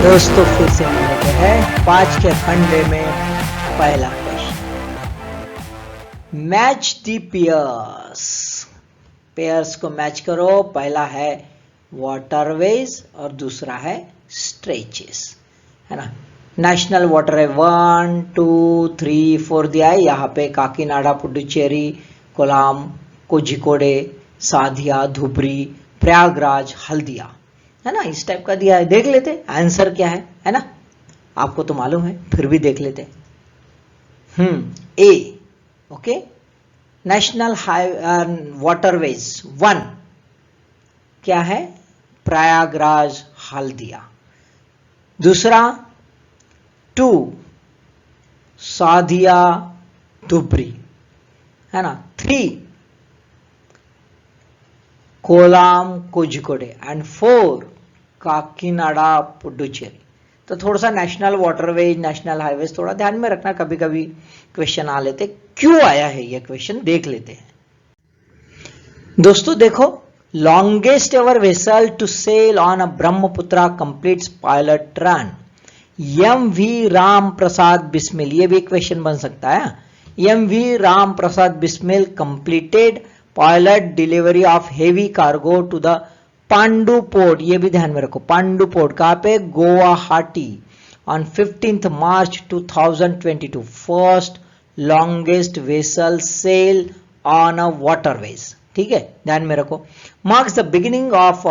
दोस्तों फिर से हम लेते हैं 5 के फंडे में पहला question. Match the pairs. Pairs को मैच करो। पहला है वाटरवेज और दूसरा है स्ट्रेचेस, है ना। नेशनल वाटर है 1 2 3 4 दिया है यहाँ पे। काकीनाडा, पुडुचेरी, कोलाम, कोझिकोडे, साधिया, धुबरी, प्रयागराज, हल्दिया, है ना। इस टाइप का दिया है। देख लेते आंसर क्या है ना। आपको तो मालूम है, फिर भी देख लेते। ए, ओके। नेशनल वाटरवेज 1 क्या है? प्रयागराज, हल्दिया। दूसरा 2 साधिया, धुबरी, है ना। 3 कोलाम, कोझिकोडे एंड 4 काकीनाडा, पुडुचेरी। तो थोड़ा सा नेशनल वाटरवेज, नेशनल हाईवेज थोड़ा ध्यान में रखना। कभी कभी क्वेश्चन आ लेते। क्यों आया है ये क्वेश्चन, देख लेते हैं। दोस्तों देखो, longest ever vessel to sail on a Brahmaputra completes pilot run. M V Ram Prasad Bismil, ये भी क्वेश्चन बन सकता है। M V Ram Prasad Bismil completed pilot delivery of heavy cargo to the Pandu port. ये भी ध्यान में रखो। पांडु पोर्ट कहां पे? Guwahati on 15 March 2022। First longest vessel sail on a waterways. ठीक है, ध्यान में रखो। Marks the beginning of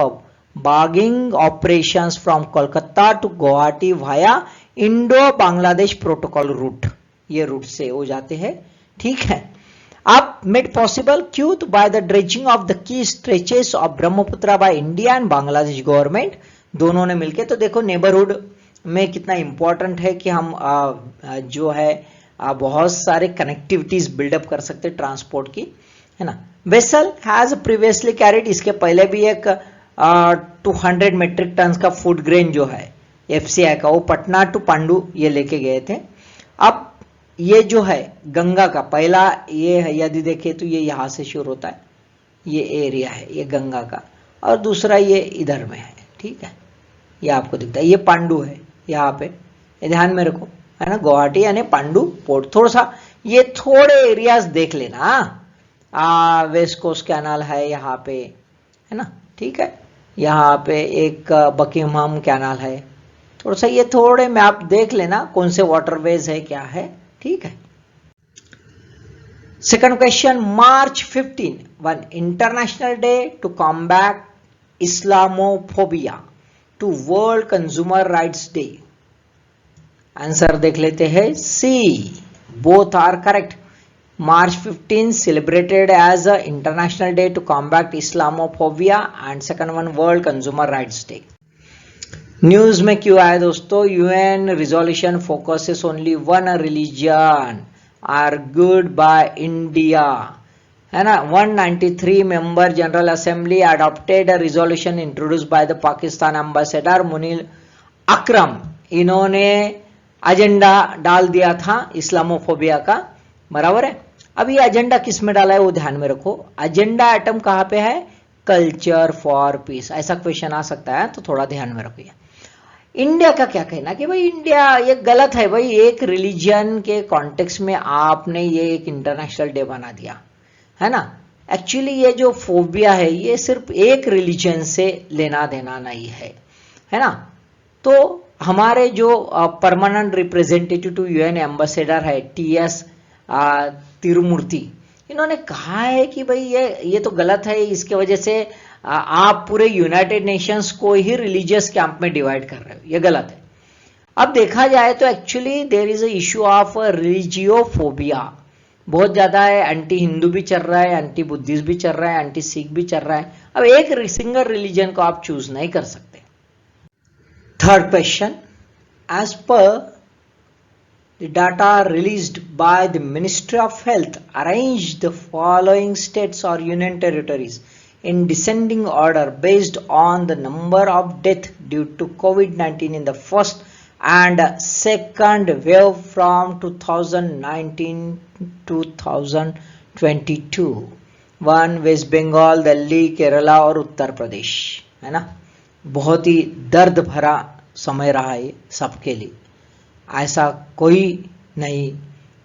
barging operations from Kolkata to Guwahati via Indo Bangladesh protocol route. ये रूट से हो जाते हैं। ठीक है। अब मेड पॉसिबल क्यों? तो by the dredging of the key stretches of Brahmaputra by India and Bangladesh government. दोनों ने मिलकर। तो देखो नेबरहुड में कितना इंपॉर्टेंट है कि हम जो है बहुत सारे कनेक्टिविटीज बिल्डअप कर सकते ट्रांसपोर्ट की, है ना। वेसल हैज प्रीवियसली कैरिड, इसके पहले भी एक 200 मेट्रिक टन का फूड ग्रेन जो है एफसीआई का, वो पटना टू पांडु ये लेके गए थे। अब ये जो है गंगा का पहला ये है, यदि देखें तो ये यहां से शुरू होता है, ये एरिया है ये गंगा का, और दूसरा ये इधर में है। ठीक है, ये आपको दिखता है, ये पांडु है यहाँ पे, ये ध्यान में रखो, है ना। गुवाहाटी यानी पांडु पोर्ट। थोड़ा सा ये थोड़े एरियाज देख लेना। वेस्ट कोस्ट कैनाल है यहाँ पे, है ना। ठीक है, यहाँ पे एक बकिंघम कैनाल है। थोड़ा सा ये थोड़े मैप देख लेना कौन से वाटरवेज है, क्या है। ठीक है। Second question, March 15 one international day to combat Islamophobia to world consumer rights day. Answer देख लेते हैं। See, both are correct. March 15 celebrated as a International Day to combat Islamophobia and second one World Consumer Rights Day. News में क्यों आया दोस्तों? UN resolution focuses only one religion argued by India, है ना। 193 member general assembly adopted a resolution introduce by the Pakistan ambassador Munir Akram. इन्होंने agenda डाल दिया था इस्लामोफोबिया का, बराबर है। अब ये एजेंडा किस में डाला है वो ध्यान में रखो। एजेंडा आइटम कहां पे है? Culture for piece. ऐसा क्वेश्चन आ सकता है, तो थोड़ा ध्यान में रखिए। इंडिया का क्या कहना कि भाई इंडिया ये गलत है भाई, एक रिलीजन के कॉन्टेक्स्ट में आपने ये एक इंटरनेशनल डे बना दिया, है ना। एक्चुअली ये जो फोबिया है ये सिर्फ एक रिलीजन से लेना देना नहीं है ना। तो हमारे जो permanent representative to UN ambassador है टीएस तिरुमूर्ति, इन्होंने कहा है कि भाई ये तो गलत है। इसके वजह से आप पूरे यूनाइटेड नेशंस को ही रिलीजियस कैंप में डिवाइड कर रहे हो, ये गलत है। अब देखा जाए तो actually there is a issue of religiophobia बहुत ज्यादा है। एंटी हिंदू भी चल रहा है, एंटी बुद्धिस्ट भी चल रहा है, एंटी सिख भी चल रहा है। अब एक सिंगल रिलीजन को आप चूज नहीं कर सकते। Third question, as per the data released by the Ministry of Health arranged the following states or union territories in descending order based on the number of deaths due to COVID-19 in the first and second wave from 2019 to 2022. One West Bengal, Delhi, Kerala और उत्तर प्रदेश, है ना। बहुत ही दर्द भरा समय रहा है सबके लिए, ऐसा कोई नहीं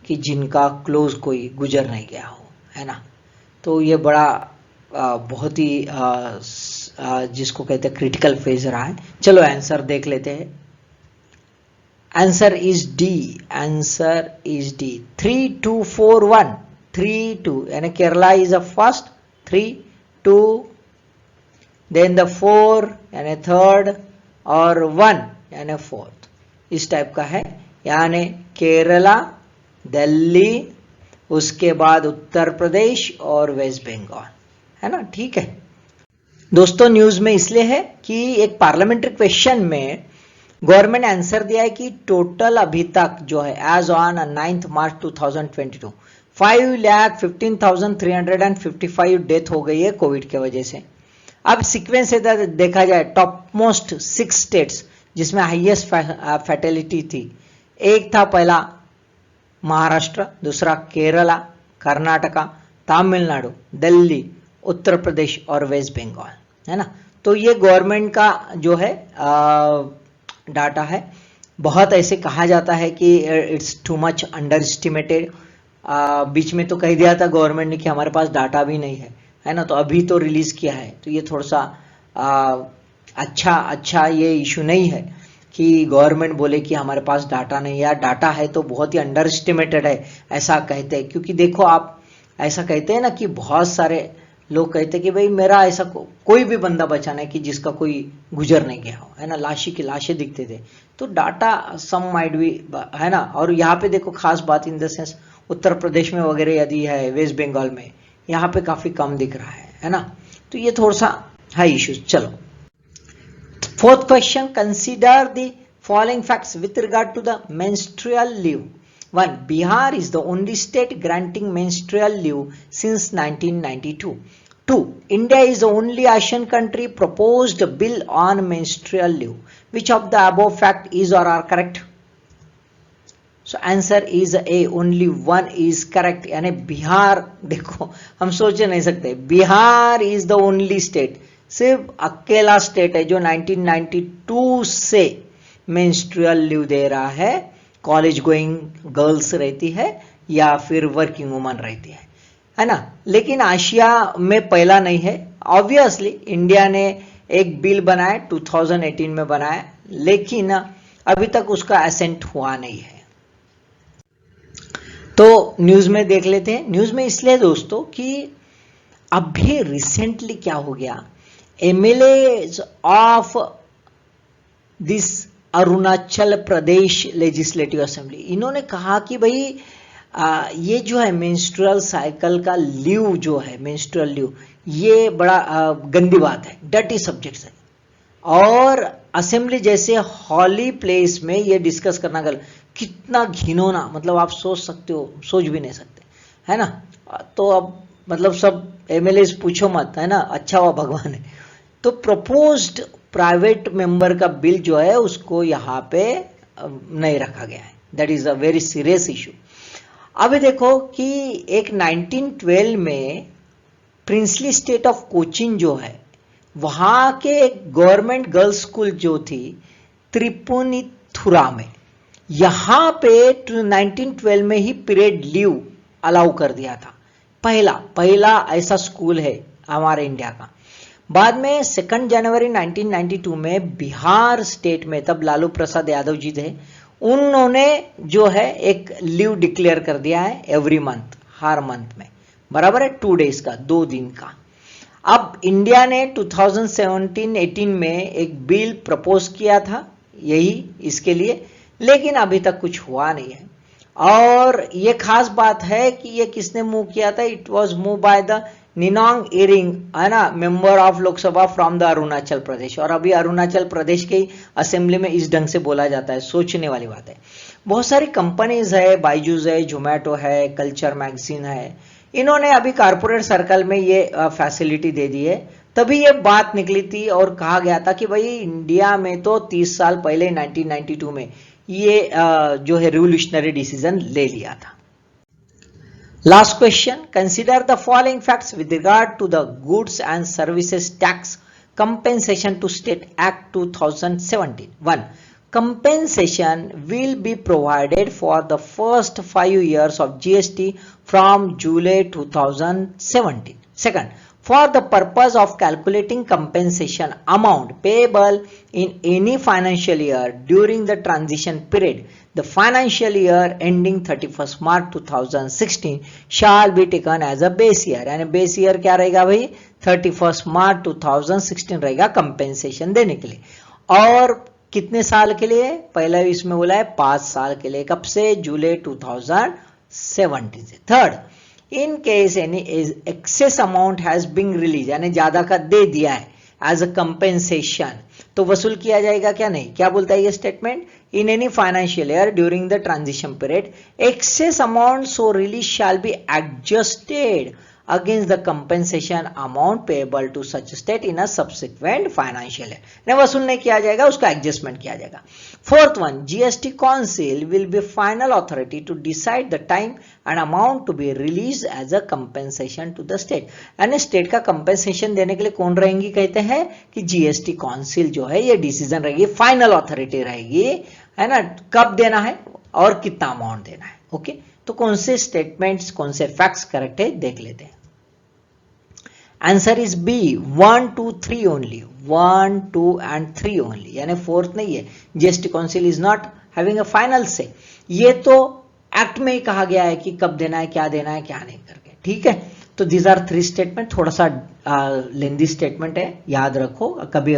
कि जिनका क्लोज कोई गुजर नहीं गया हो, है ना। तो ये बड़ा बहुत ही जिसको कहते हैं क्रिटिकल फेज रहा है। चलो आंसर देख लेते हैं। Answer is D, answer is D. 3 2 4 1, 3 2 यानी Kerala is a first, 3 2 then the 4 यानी थर्ड और 1 यानी फोर्थ, इस टाइप का है। यानी केरला, दिल्ली, उसके बाद उत्तर प्रदेश और वेस्ट बंगाल, है ना। ठीक है दोस्तों, न्यूज में इसलिए है कि एक पार्लियामेंट्री क्वेश्चन में गवर्नमेंट ने आंसर दिया है कि टोटल अभी तक जो है एज ऑन 9 मार्च 2022 5,15,355 डेथ हो गई है कोविड के वजह से। अब सीक्वेंस से देखा जाए, टॉप मोस्ट 6 स्टेट्स जिसमें हाईएस्ट फैटेलिटी थी, एक था पहला महाराष्ट्र, दूसरा केरला, कर्नाटका, तमिलनाडु, दिल्ली, उत्तर प्रदेश और वेस्ट बंगाल, है ना। तो ये गवर्नमेंट का जो है डाटा है। बहुत ऐसे कहा जाता है कि it's too much underestimated, बीच में तो कह दिया था गवर्नमेंट ने कि हमारे पास डाटा भी नहीं है ना। तो अभी तो रिलीज किया है, तो ये थोड़ा सा अच्छा ये इशू नहीं है कि गवर्नमेंट बोले कि हमारे पास डाटा नहीं है, या डाटा है तो बहुत ही अंडर एस्टिमेटेड है ऐसा कहते हैं। क्योंकि देखो आप ऐसा कहते हैं ना कि बहुत सारे लोग कहते हैं कि भाई मेरा ऐसा कोई भी बंदा बचा नहीं कि जिसका कोई गुजर नहीं गया हो, है ना। लाशी की लाशें दिखते थे, तो डाटा सम माइट भी, है ना। और यहाँ पे देखो खास बात in the sense Uttar Pradesh में वगैरह यदि है, वेस्ट बंगाल में यहाँ पे काफी कम दिख रहा है ना। तो ये थोड़ा सा है इश्यूज। चलो fourth question, consider the following facts with regard to the menstrual leave. 1. Bihar is the only state granting menstrual leave since 1992. 2. India is the only Asian country proposed a bill on menstrual leave. Which of the above fact is or are correct? So answer is A, only one is correct. यानी बिहार, देखो हम सोच नहीं सकते, Bihar is the only state, सिर्फ अकेला state है जो 1992 से मेंस्ट्रुअल लीव दे रहा है, कॉलेज गोइंग गर्ल्स रहती है या फिर वर्किंग वुमन रहती है ना। लेकिन आशिया में पहला नहीं है। ऑब्वियसली इंडिया ने एक बिल बनाया 2018 में बनाया, लेकिन अभी तक उसका असेंट हुआ नहीं है। तो न्यूज में देख लेते हैं। न्यूज में इसलिए दोस्तों कि अभी रिसेंटली क्या हो गया, MLA of this Arunachal Pradesh legislative assembly, इन्होंने कहा कि भाई ये जो है मेंस्ट्रुअल साइकिल का लीव जो है, मेंस्ट्रुअल लीव, ये बड़ा गंदी बात है, डर्टी सब्जेक्ट है, और असेंबली जैसे हॉली प्लेस में ये डिस्कस करना गलत। कितना घिनौना, मतलब आप सोच सकते हो, सोच भी नहीं सकते, है ना। तो अब मतलब सब एमएलए पूछो मत, है ना, अच्छा हुआ भगवान है। तो प्रपोज्ड प्राइवेट मेंबर का बिल जो है उसको यहाँ पे नहीं रखा गया है। That is a very serious issue. अभी देखो कि एक 1912 में प्रिंसली स्टेट ऑफ कोचीन जो है, वहां के गवर्नमेंट गर्ल्स स्कूल जो थी त्रिपुनिथुरा में, यहां पे 1912 में ही पीरियड लीव अलाउ कर दिया था। पहला ऐसा स्कूल है हमारे इंडिया का। बाद में 2 जनवरी 1992 में बिहार स्टेट में, तब लालू प्रसाद यादव जी थे, उन्होंने जो है एक लीव डिक्लेयर कर दिया है एवरी मंथ, हर मंथ में, बराबर है 2 डेज का, 2 दिन का। अब इंडिया ने 2017-18 में एक बिल प्रपोज किया था यही इसके लिए, लेकिन अभी तक कुछ हुआ नहीं है। और ये खास बात है कि ये किसने मूव किया था, it was move by the Ninong Ering, है ना, member of Lok Sabha from the Arunachal Pradesh. और अभी अरुणाचल प्रदेश के असेंबली में इस ढंग से बोला जाता है, सोचने वाली बात है। बहुत सारी कंपनीज है, बाइजूस है, जोमेटो है, कल्चर मैगजीन है, इन्होंने अभी कारपोरेट सर्कल में ये फैसिलिटी दे दी है। तभी ये बात निकली थी और कहा गया था कि भाई इंडिया में तो 30 साल पहले 1992 में ये जो है रिवोल्यूशनरी डिसीजन ले लिया था। Last question, consider the following facts with regard to the goods and services tax Compensation to State Act 2017. 1. Compensation will be provided for the first 5 years of GST from July 2017. Second, for the purpose of calculating compensation amount payable in any financial year during the transition period, the financial year ending 31st March 2016 shall be taken as a base year. यानी base year क्या रहेगा भाई, 31st मार्च 2016 रहेगा compensation देने के लिए. और कितने साल के लिए, पहला इसमें बोला है 5 साल के लिए. कब से, जुलाई 2017 से. Third, in case any excess amount has been release, यानी ज्यादा का दे दिया है एज अ कंपेंसेशन, तो वसूल किया जाएगा क्या, नहीं. क्या बोलता है ये statement, in any financial year during the transition period excess amount so release shall be adjusted against the compensation amount payable to such state in a subsequent financial year. नहीं वसूल नहीं किया जाएगा, उसका एडजस्टमेंट किया जाएगा. Fourth one, GST Council will be final authority to decide the time and amount to be released as a compensation to the state. यानी state का कंपेंसेशन देने के लिए कौन रहेंगी, कहते हैं कि GST Council जो है ये डिसीजन रहेगी, फाइनल अथॉरिटी रहेगी, है ना, कब देना है और कितना अमाउंट देना है. ओके, तो कौन से स्टेटमेंट्स, कौन से फैक्ट्स करेक्ट है देख लेते हैं. Answer is B, 1, 2, 3 only. 1, 2 and 3 only, यानी फोर्थ नहीं है. GST council is not having a final say. ये तो एक्ट में ही कहा गया है कि कब देना है, क्या देना है, क्या नहीं करके. ठीक है, तो दीज आर 3 स्टेटमेंट. थोड़ा सा लेंदी स्टेटमेंट है, याद रखो, कभी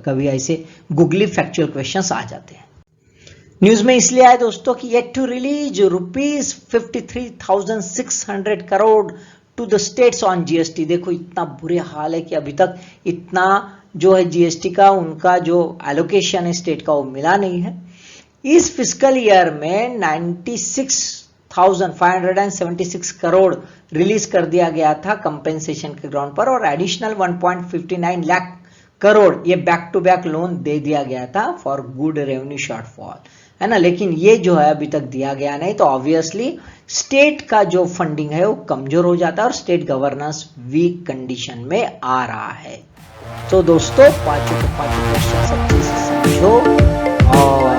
कभी ऐसे गूगली फैक्चुअल क्वेश्चंस आ जाते हैं. न्यूज में इसलिए आया दोस्तों कि yet to release ₹53,600 crore to the states on GST. देखो इतना बुरे हाल है कि अभी तक इतना जो है जीएसटी का उनका जो एलोकेशन है स्टेट का वो मिला नहीं है. इस फिस्कल ईयर में 96,576 करोड़ रिलीज कर दिया गया था कंपेंसेशन के ग्राउंड पर, और एडिशनल 1.59 लाख करोड़ ये बैक टू बैक लोन दे दिया गया था फॉर गुड रेवेन्यू शॉर्टफॉल, है ना. लेकिन ये जो है अभी तक दिया गया नहीं, तो ऑब्वियसली स्टेट का जो फंडिंग है वो कमजोर हो जाता है और स्टेट गवर्नेंस वीक कंडीशन में आ रहा है. तो दोस्तों पांचों क्वेश्चन अच्छे से समझो और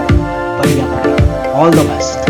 बढ़िया पढ़ो. All the best.